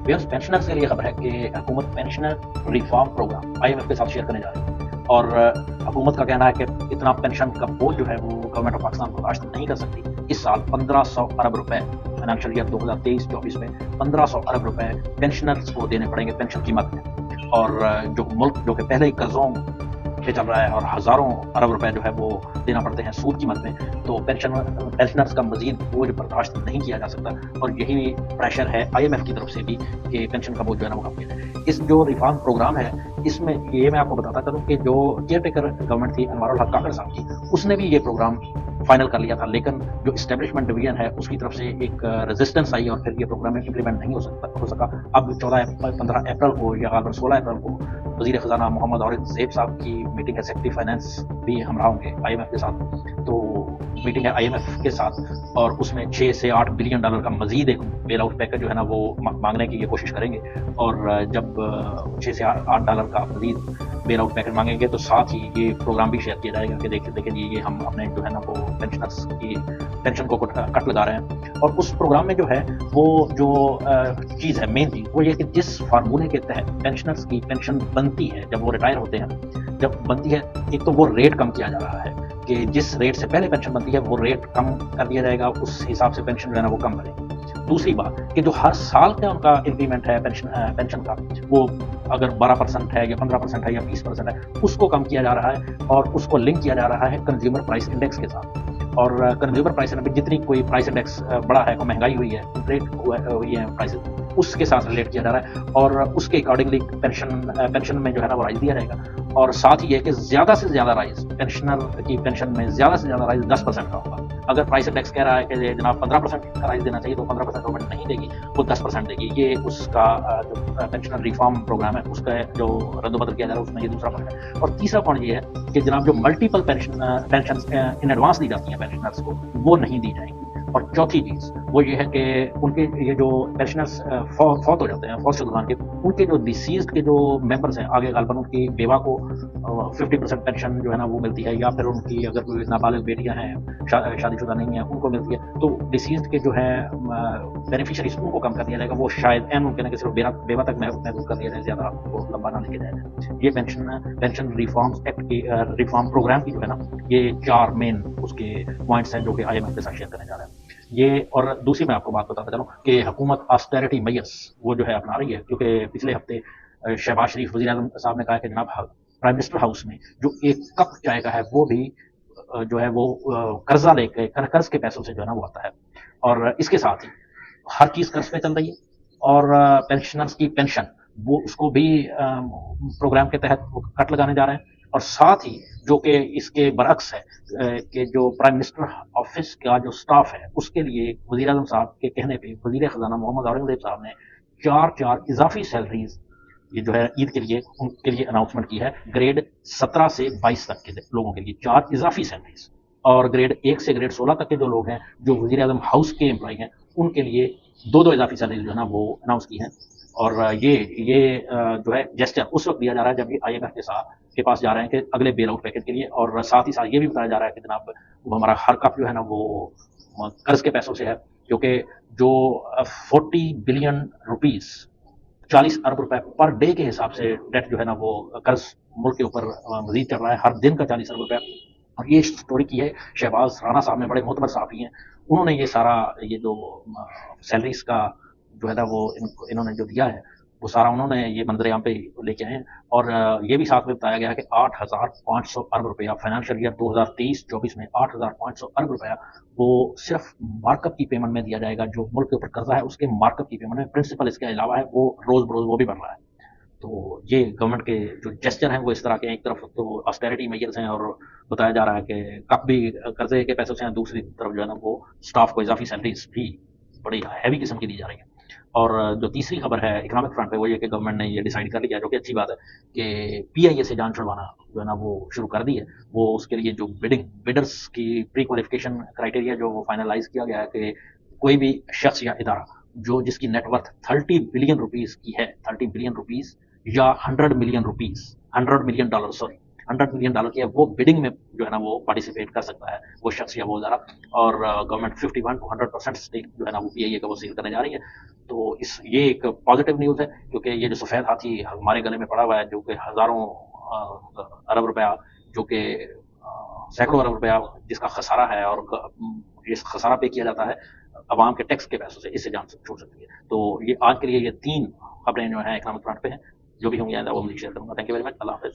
व्यस्त पेंशनर्स के लिए खबर है कि हुकूमत पेंशनर रिफॉर्म प्रोग्राम IMF के साथ शेयर करने जा रही है और हुकूमत का कहना है कि इतना पेंशन का बोझ जो है वो गवर्नमेंट ऑफ पाकिस्तान बर्दाश्त नहीं कर सकती। इस साल 1500 अरब रुपए फाइनेंशियल ईयर 2023-24 में 1500 अरब रुपए पेंशनर्स को देने पड़ेंगे पेंशन की मद में। और जो मुल्क जो कि पहले ही कर्जों पे चल रहा है और हज़ारों अरब रुपए जो है वो देना पड़ते हैं सूद की मद में, तो पेंशनर्स का मजीद बोझ बर्दाश्त नहीं किया जा सकता और यही प्रेशर है IMF की तरफ से भी कि पेंशन का बोझ जो है ना वो कम किया जाए। इस जो रिफॉर्म प्रोग्राम है इसमें ये मैं आपको बताता चलूँ कि जो केयर टेकर गवर्नमेंट थी अनवारुल हक काकड़ साहब की, उसने भी ये प्रोग्राम फाइनल कर लिया था, लेकिन जो इस्टेब्लिशमेंट डिवीजन है उसकी तरफ से एक रेजिस्टेंस आई और फिर ये प्रोग्राम इम्प्लीमेंट नहीं हो सका। अब 15 अप्रैल को या गालबन 16 अप्रैल को वज़ीर ख़जाना मोहम्मद औरिद ज़ेब साहब की मीटिंग है, सेक्रेटरी फाइनेंस भी हमरा होंगे IMF के साथ। तो मीटिंग है IMF के साथ और उसमें 6 से 8 बिलियन डॉलर का मजीद एक बेल आउट पैकेज जो है ना वो मांगने की ये कोशिश करेंगे। और जब 6 से 8 डॉलर का मजीद बेल आउट पैकेज मांगेंगे तो साथ ही ये प्रोग्राम भी शेयर किया जाएगा कि देखिए ये हम अपने जो है ना वो पेंशनर्स की पेंशन को कट लगा रहे हैं। और उस प्रोग्राम में जो है वो जो चीज़ है मेन चीज़ वो ये कि जिस फार्मूले के तहत पेंशनर्स की पेंशन बनती है जब वो रिटायर होते हैं, जब बनती है, एक तो वो रेट कम किया जा रहा है कि जिस रेट से पहले पेंशन बनती है वो रेट कम कर दिया जाएगा, उस हिसाब से पेंशन जो है ना वो कम बनेगी। दूसरी बात कि जो हर साल का उनका इंक्रीमेंट है पेंशन का, वो अगर 12% है या 15% है या 20% है, उसको कम किया जा रहा है और उसको लिंक किया जा रहा है कंज्यूमर प्राइस इंडेक्स के साथ। और कंज्यूमर प्राइस इंडेक्स जितनी कोई प्राइस इंडेक्स बड़ा है, कोई महंगाई हुई है, रेट हुई है प्राइसेस, उसके साथ रिलेट किया जा रहा है और उसके अकॉर्डिंगली पेंशन में जो है ना वो राइज दिया जाएगा। और साथ ही है कि ज़्यादा से ज़्यादा राइज पेंशनर की पेंशन में ज़्यादा से ज़्यादा राइज 10% का होगा। अगर प्राइस इंडेक्स कह रहा है कि जनाब 15% का राइज देना चाहिए तो 15% गवर्नमेंट नहीं देगी, वो 10% देगी। ये उसका जो पेंशनर रिफॉर्म प्रोग्राम है उसका जो रद्दबदल किया जा रहा है उसमें ये दूसरा पॉइंट है। और तीसरा पॉइंट ये है कि जनाब जो मल्टीपल पेंशन इन एडवांस दी जाती हैं पेंशनर्स को, वो नहीं दी जाएंगी। और चौथी चीज़ वो ये है कि उनके ये जो पेंशनर्स फौत हो जाते हैं, फौत शुदगान के, उनके जो डिसीज्ड के जो मेंबर्स हैं, आगे गालबन उनकी बेवा को 50% पेंशन जो है ना वो मिलती है, या फिर उनकी अगर कोई नाबालिग बेटियां हैं शादीशुदा नहीं है उनको मिलती है, तो डिसीज्ड के जो है बेनिफिशरीज उनको कम कर दिया जाएगा। वो शायद एन मुमकिन है कि सिर्फ बेवा तक महदूद कर दिया जाए, ज़्यादा वो लंबा ना लेके जाए। ये पेंशन रिफॉर्म्स एक्ट की रिफॉर्म प्रोग्राम की जो है ना ये 4 मेन उसके पॉइंट्स हैं जो कि IMF के साथ शेयर करने जा रहे हैं ये। और दूसरी मैं आपको बात बताता चलूँ कि हुकूमत ऑस्टेरिटी मेजर्स वो जो है अपना रही है, क्योंकि पिछले हफ्ते शहबाज शरीफ वज़ीर आज़म साहब ने कहा कि जनाब प्राइम मिनिस्टर हाउस में जो एक कप चाय का है वो भी जो है वो कर्जा लेके कर्ज के पैसों से जो है ना वो आता है। और इसके साथ ही हर चीज़ कर्ज पे चल रही है और पेंशनर्स की पेंशन वो उसको भी प्रोग्राम के तहत वो कट लगाने जा रहे हैं। और साथ ही जो कि इसके बरअक्स है कि जो प्राइम मिनिस्टर ऑफिस का जो स्टाफ है उसके लिए वज़ीर आज़म साहब के कहने पे वज़ीर ख़जाना मोहम्मद औरंगज़ेब साहब ने 4 इजाफी सैलरीज ये जो है ईद के लिए उनके लिए अनाउंसमेंट की है। ग्रेड 17 से 22 तक के लोगों के लिए 4 इजाफी सैलरीज, और ग्रेड 1 से ग्रेड 16 तक के जो लोग हैं जो वज़ीर आज़म हाउस के एम्प्लॉय हैं उनके लिए 2 इजाफी सैलरीज जो है ना वो अनाउंस की हैं। और ये जो है जेस्चर उस वक्त दिया जा रहा है जब ये IMF के पास जा रहे हैं कि अगले बेल आउट पैकेज के लिए। और साथ ही साथ ये भी बताया जा रहा है कि जनाब वो हमारा हर कप जो है ना वो कर्ज के पैसों से है, क्योंकि जो 40 बिलियन रुपीस 40 अरब रुपए पर डे के हिसाब से डेट जो है ना वो कर्ज मुल्क के ऊपर मजीद चल रहा है, हर दिन का 40 अरब रुपए। और ये स्टोरी की है शहबाज राना साहब ने, बड़े मोतबर साहबी हैं, उन्होंने ये सारा ये जो सैलरीज का जो है ना वो इन्होंने जो दिया है वो सारा उन्होंने ये मंजरेआम पे लेके आए हैं। और ये भी साथ में बताया गया कि 8,500 अरब रुपया फाइनेंशियल ईयर 2023-24 में 8,500 अरब रुपया वो सिर्फ मार्कअप की पेमेंट में दिया जाएगा। जो मुल्क के ऊपर कर्जा है उसके मार्कअप की पेमेंट में, प्रिंसिपल इसके अलावा है वो रोज बरोज वो भी बढ़ रहा है। तो ये गवर्नमेंट के जो जेस्चर हैं वो इस तरह के, एक तरफ तो ऑस्टेरिटी मेजर्स हैं और बताया जा रहा है कि कप भी कर्जे के पैसों से हैं, दूसरी तरफ जो है ना वो स्टाफ को इजाफी सैलरीज भी बड़ी हैवी किस्म की दी जा रही है। और जो तीसरी खबर है इकोनॉमिक फ्रंट पे वो ये कि गवर्नमेंट ने ये डिसाइड कर लिया, जो कि अच्छी बात है, कि PIA से जान छुड़वाना जो है ना वो शुरू कर दी है। वो उसके लिए जो बिडर्स की प्री क्वालिफिकेशन क्राइटेरिया जो वो फाइनलाइज किया गया है कि कोई भी शख्स या इदारा जो जिसकी नेटवर्थ 30 बिलियन रुपीस की है, 30 बिलियन रुपीस या 100 million rupees, $100 million sorry, $100 million की है, वो बिडिंग में जो है ना वो पार्टिसिपेट कर सकता है, वो शख्स या वो इदारा। और गवर्नमेंट 51 to 100% स्टेक जो है ना वो पीआईए का वो सेल करने जा रही है। तो ये एक पॉजिटिव न्यूज़ है, क्योंकि ये जो सफ़ेद हाथी हमारे गले में पड़ा हुआ है, जो कि हज़ारों अरब रुपया, जो कि सैकड़ों अरब रुपया जिसका खसारा है, और ये खसारा पे किया जाता है अवाम के टैक्स के पैसों से, इससे जान छूट सकती है। तो ये आज के लिए ये 3 खबरें जो हैं इकोनॉमिक फ्रंट पे हैं, जो भी होंगी आइंदा वो मैं शेयर करूँगा। Thank you very much. अल्लाह हाफ़िज़।